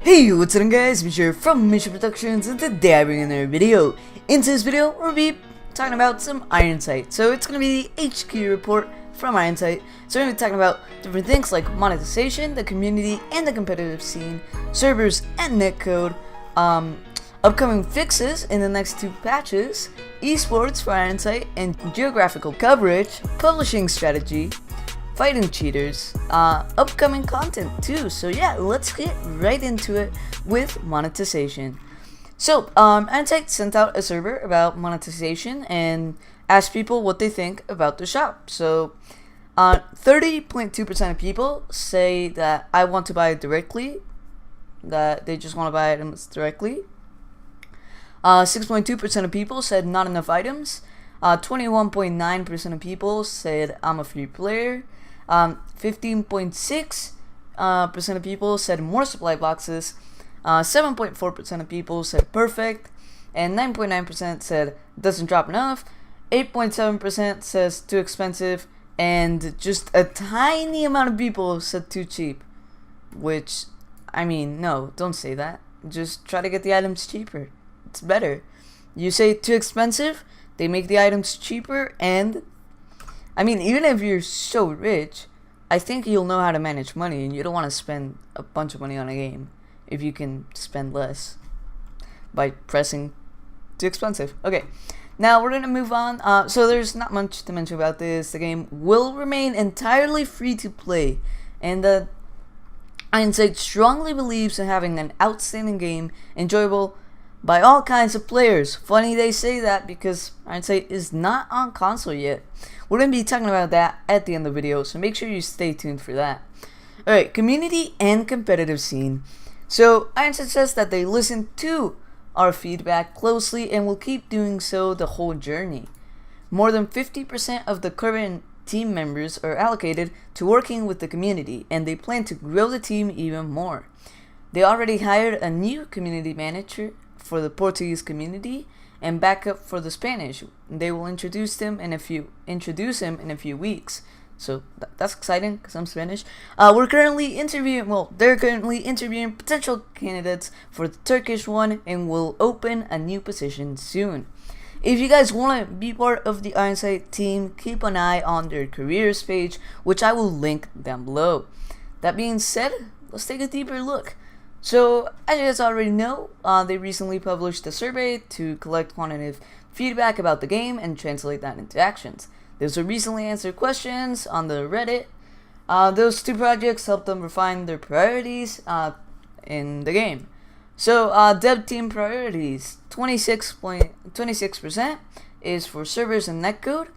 Hey, what's up guys, Mishu from Mishu Productions, and today I bring another video. In this video, we'll be talking about some Ironsight. So it's going to be the HQ report from Ironsight. So we're going to be talking about different things like monetization, the community, and the competitive scene, servers and netcode, upcoming fixes in the next 2 patches, esports for Ironsight, and geographical coverage, publishing strategy, fighting cheaters, upcoming content too. So yeah, let's get right into it with monetization. So Untitled sent out a survey about monetization and asked people what they think about the shop. So 30.2% of people say that I want to buy it directly, that they just want to buy items directly. 6.2% of people said not enough items. 21.9% of people said I'm a free player. 15.6% of people said more supply boxes, 7.4% of people said perfect, and 9.9% said doesn't drop enough, 8.7% says too expensive, and just a tiny amount of people said too cheap. Which, I mean, no, don't say that. Just try to get the items cheaper. It's better. You say too expensive, they make the items cheaper, and I mean, even if you're so rich, I think you'll know how to manage money, and you don't want to spend a bunch of money on a game if you can spend less by pressing too expensive. Okay, now we're going to move on. So there's not much to mention about this. The game will remain entirely free to play, and Ironsight strongly believes in having an outstanding game, enjoyable by all kinds of players. Funny they say that because Ironsight is not on console yet. We're going to be talking about that at the end of the video, so make sure you stay tuned for that. Alright, community and competitive scene. So Ironsight says that they listen to our feedback closely and will keep doing so the whole journey. More than 50% of the current team members are allocated to working with the community, and they plan to grow the team even more. They already hired a new community manager for the Portuguese community and backup for the Spanish. They will introduce him in a few weeks. So that's exciting because I'm Spanish. They're currently interviewing potential candidates for the Turkish one and will open a new position soon. If you guys want to be part of the Ironsight team, keep an eye on their careers page, which I will link down below. That being said, let's take a deeper look. So, as you guys already know, they recently published a survey to collect quantitative feedback about the game and translate that into actions. Those were recently answered questions on the Reddit. Those 2 projects helped them refine their priorities in the game. So, dev team priorities, 26% is for servers and netcode,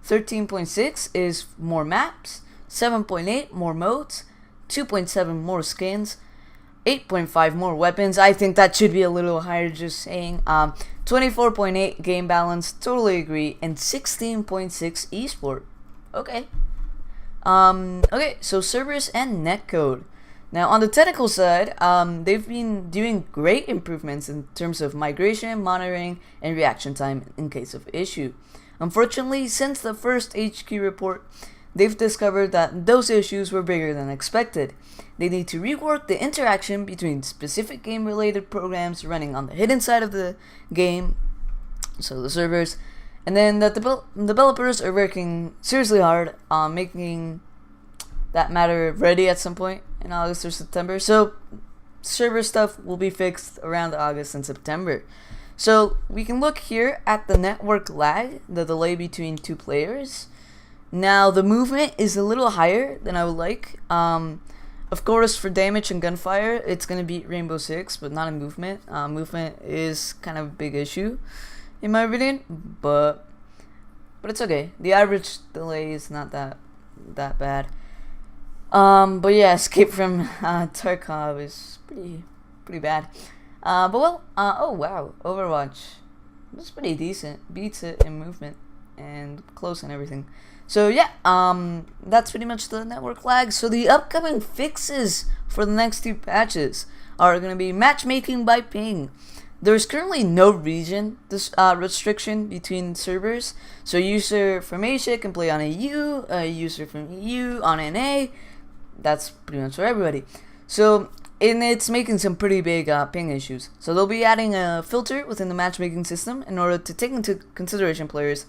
13.6 is more maps, 7.8 more modes, 2.7 more skins, 8.5 more weapons. I think that should be a little higher, just saying. 24.8 game balance, totally agree, and 16.6 esport. Okay. Okay, so servers and netcode. Now on the technical side, they've been doing great improvements in terms of migration, monitoring, and reaction time in case of issue. Unfortunately, since the first HQ report, they've discovered that those issues were bigger than expected. They need to rework the interaction between specific game-related programs running on the hidden side of the game, so the servers, and then the developers are working seriously hard on making that matter ready at some point in August or September. So server stuff will be fixed around August and September. So we can look here at the network lag, the delay between 2 players. Now the movement is a little higher than I would like. Of course, for damage and gunfire, it's gonna beat Rainbow Six, but not in movement. Movement is kind of a big issue, in my opinion, but it's okay. The average delay is not that bad. But yeah, escape from Tarkov is pretty bad. But well, oh wow, Overwatch, that's pretty decent. Beats it in movement and close and everything. So yeah, that's pretty much the network lag. So the upcoming fixes for the next 2 patches are going to be matchmaking by ping. There's currently no region restriction between servers. So a user from Asia can play on a user from EU on NA. That's pretty much for everybody. So and it's making some pretty big ping issues. So they'll be adding a filter within the matchmaking system in order to take into consideration players'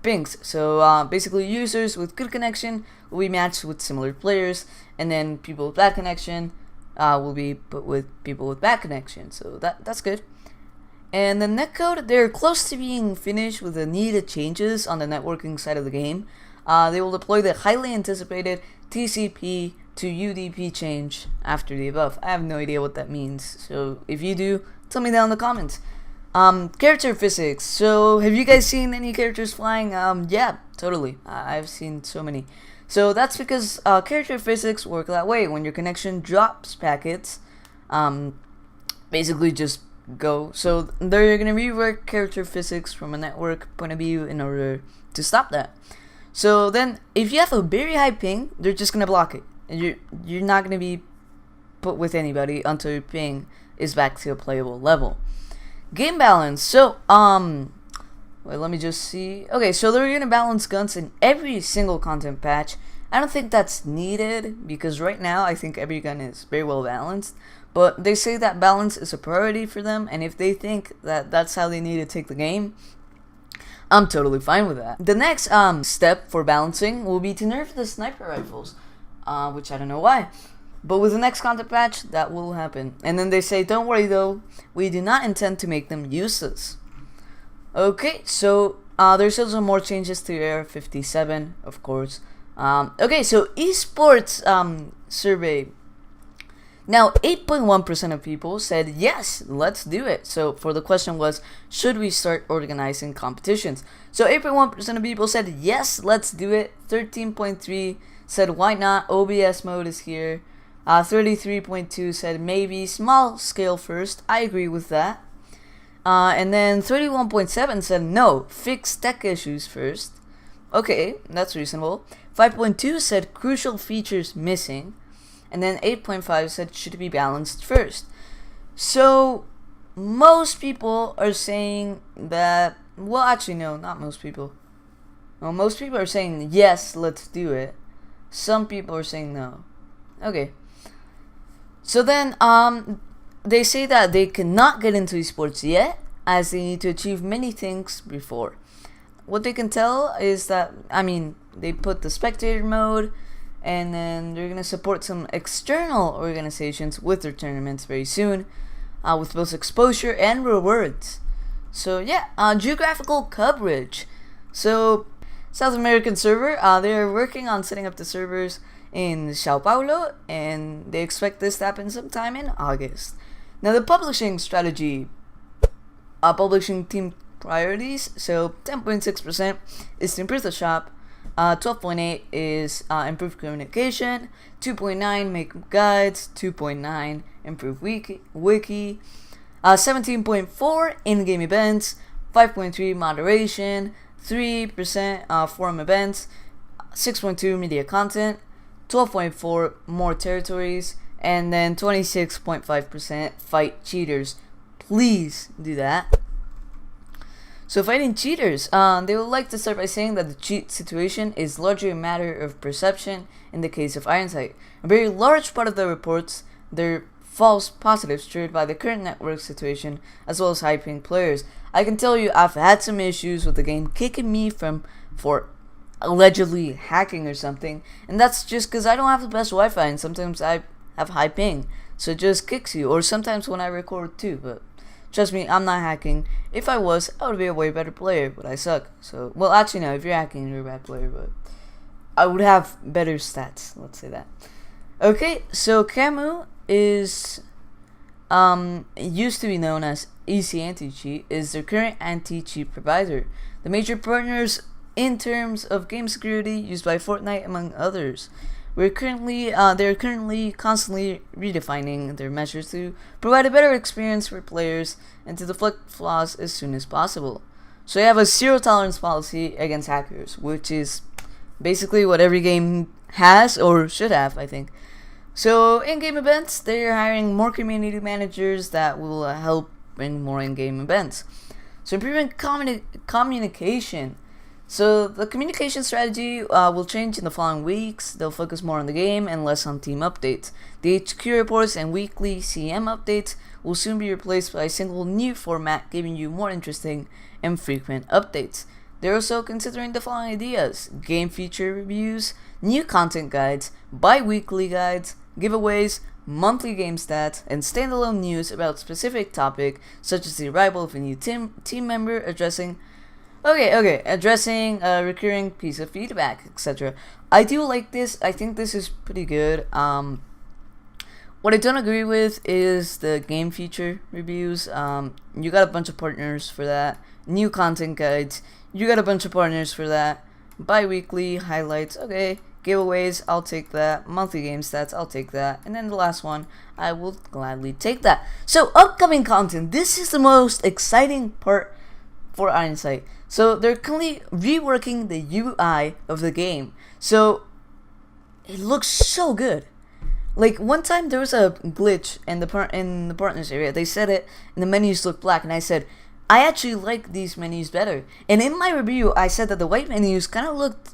pings. So basically, users with good connection will be matched with similar players, and then people with bad connection will be put with people with bad connection. So that's good. And the netcode, they're close to being finished with the needed changes on the networking side of the game. They will deploy the highly anticipated TCP to UDP change after the above. I have no idea what that means, so if you do, tell me down in the comments. Character physics. So have you guys seen any characters flying? Yeah, totally. I've seen so many. So that's because character physics work that way. When your connection drops packets, basically just go. So they're gonna rework character physics from a network point of view in order to stop that. So then, if you have a very high ping, they're just gonna block it, and you're not gonna be put with anybody until your ping is back to a playable level. Game balance. So wait, let me just see. Okay, so they're gonna balance guns in every single content patch. I don't think that's needed because right now I think every gun is very well balanced. But they say that balance is a priority for them, and if they think that that's how they need to take the game, I'm totally fine with that. The next step for balancing will be to nerf the sniper rifles, which I don't know why. But with the next content patch, that will happen. And then they say, don't worry though, we do not intend to make them useless. Okay, so there's also more changes to Area 57, of course. Okay, so Esports Survey. Now, 8.1% of people said, yes, let's do it. So, for the question was, should we start organizing competitions? So, 8.1% of people said, yes, let's do it. 13.3% said, why not? OBS mode is here. 33.2% said, maybe, small scale first. I agree with that. And then 31.7% said, no, fix tech issues first. Okay, that's reasonable. 5.2% said, crucial features missing. And then 8.5 said should be balanced first. So most people are saying that, well, actually no, not most people. Well, most people are saying yes, let's do it. Some people are saying no. Okay. So then they say that they cannot get into esports yet, as they need to achieve many things before. What they can tell is that, they put the spectator mode, and then they're going to support some external organizations with their tournaments very soon, with both exposure and rewards. So yeah, geographical coverage. So South American server, they're working on setting up the servers in Sao Paulo, and they expect this to happen sometime in August. Now the publishing strategy, publishing team priorities. So 10.6% is to improve the shop. 12.8 is improve communication, 2.9 make guides, 2.9 improve wiki, 17.4 in-game events, 5.3 moderation, 3% forum events, 6.2 media content, 12.4 more territories, and then 26.5% fight cheaters. Please do that. So fighting cheaters, they would like to start by saying that the cheat situation is largely a matter of perception in the case of Ironsight. A very large part of the reports, they're false positives triggered by the current network situation as well as high ping players. I can tell you I've had some issues with the game kicking me for allegedly hacking or something, and that's just because I don't have the best Wi-Fi and sometimes I have high ping, so it just kicks you, or sometimes when I record too, but trust me, I'm not hacking. If I was, I would be a way better player, but I suck. So, well, actually, no, if you're hacking, you're a bad player, but I would have better stats, let's say that. Okay, so Camu is, used to be known as Easy Anti-Cheat, is their current anti-cheat provider. The major partners in terms of game security used by Fortnite, among others. They're currently constantly redefining their measures to provide a better experience for players and to deflect flaws as soon as possible. So they have a zero tolerance policy against hackers, which is basically what every game has or should have, I think. So in-game events, they're hiring more community managers that will help bring more in-game events. So improving communication. So the communication strategy will change in the following weeks. They'll focus more on the game and less on team updates. The HQ reports and weekly CM updates will soon be replaced by a single new format, giving you more interesting and frequent updates. They're also considering the following ideas: game feature reviews, new content guides, bi-weekly guides, giveaways, monthly game stats, and standalone news about specific topic, such as the arrival of a new team member, addressing a recurring piece of feedback, etc. I do like this. I think this is pretty good. What I don't agree with is the game feature reviews. You got a bunch of partners for that. New content guides, you got a bunch of partners for that. Bi-weekly highlights, okay. Giveaways, I'll take that. Monthly game stats, I'll take that. And then the last one, I will gladly take that. So upcoming content, this is the most exciting part for Ironsight. So they're currently reworking the UI of the game. So it looks so good. Like one time there was a glitch in the partners area. They said it and the menus looked black, and I said, I actually like these menus better. And in my review, I said that the white menus kind of looked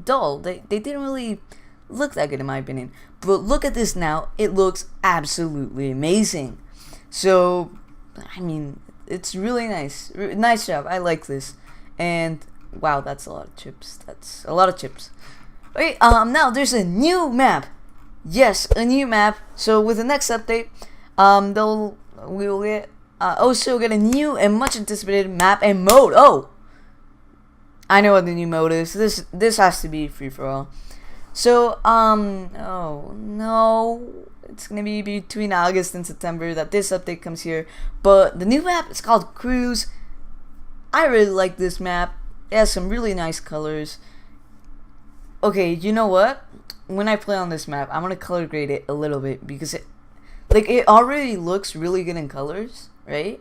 dull. They didn't really look that good in my opinion. But look at this now. It looks absolutely amazing. So, I mean, it's really nice. Nice job. I like this. And, wow, that's a lot of chips. That's a lot of chips. Okay, now there's a new map. Yes, a new map. So with the next update, we will get also get a new and much anticipated map and mode. Oh, I know what the new mode is. This has to be free for all. So oh no, it's gonna be between August and September that this update comes here. But the new map is called Cruise. I really like this map. It has some really nice colors. Okay, you know what? When I play on this map, I'm gonna color grade it a little bit because it already looks really good in colors, right?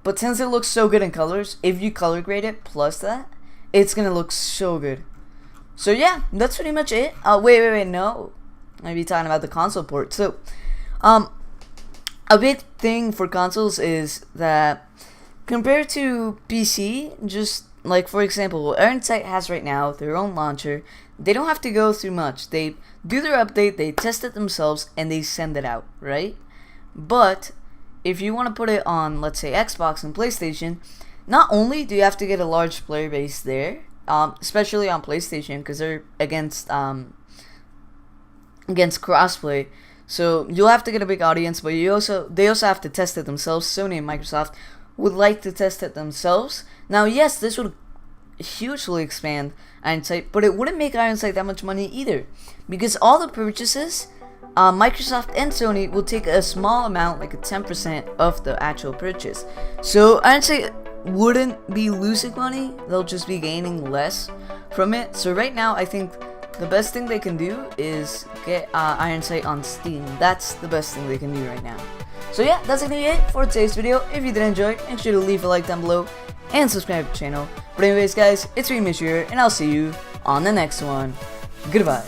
But since it looks so good in colors, if you color grade it plus that, it's gonna look so good. So yeah, that's pretty much it. Wait, no, I'll be talking about the console port. So, a big thing for consoles is that compared to PC, just like for example, what Ironsight has right now, their own launcher, they don't have to go through much. They do their update, they test it themselves, and they send it out, right? But if you want to put it on, let's say, Xbox and PlayStation, not only do you have to get a large player base there, especially on PlayStation, because they're against crossplay, so you'll have to get a big audience. But they also have to test it themselves. Sony and Microsoft would like to test it themselves. Now, yes, this would hugely expand Ironsight, but it wouldn't make Ironsight that much money either, because all the purchases, Microsoft and Sony will take a small amount, like a 10% of the actual purchase. So Ironsight wouldn't be losing money, they'll just be gaining less from it. So right now, I think the best thing they can do is get Ironsight on Steam. That's the best thing they can do right now. So yeah, that's gonna be it for today's video. If you did enjoy, make sure to leave a like down below and subscribe to the channel. But anyways guys, it's me, Mishu here, and I'll see you on the next one. Goodbye.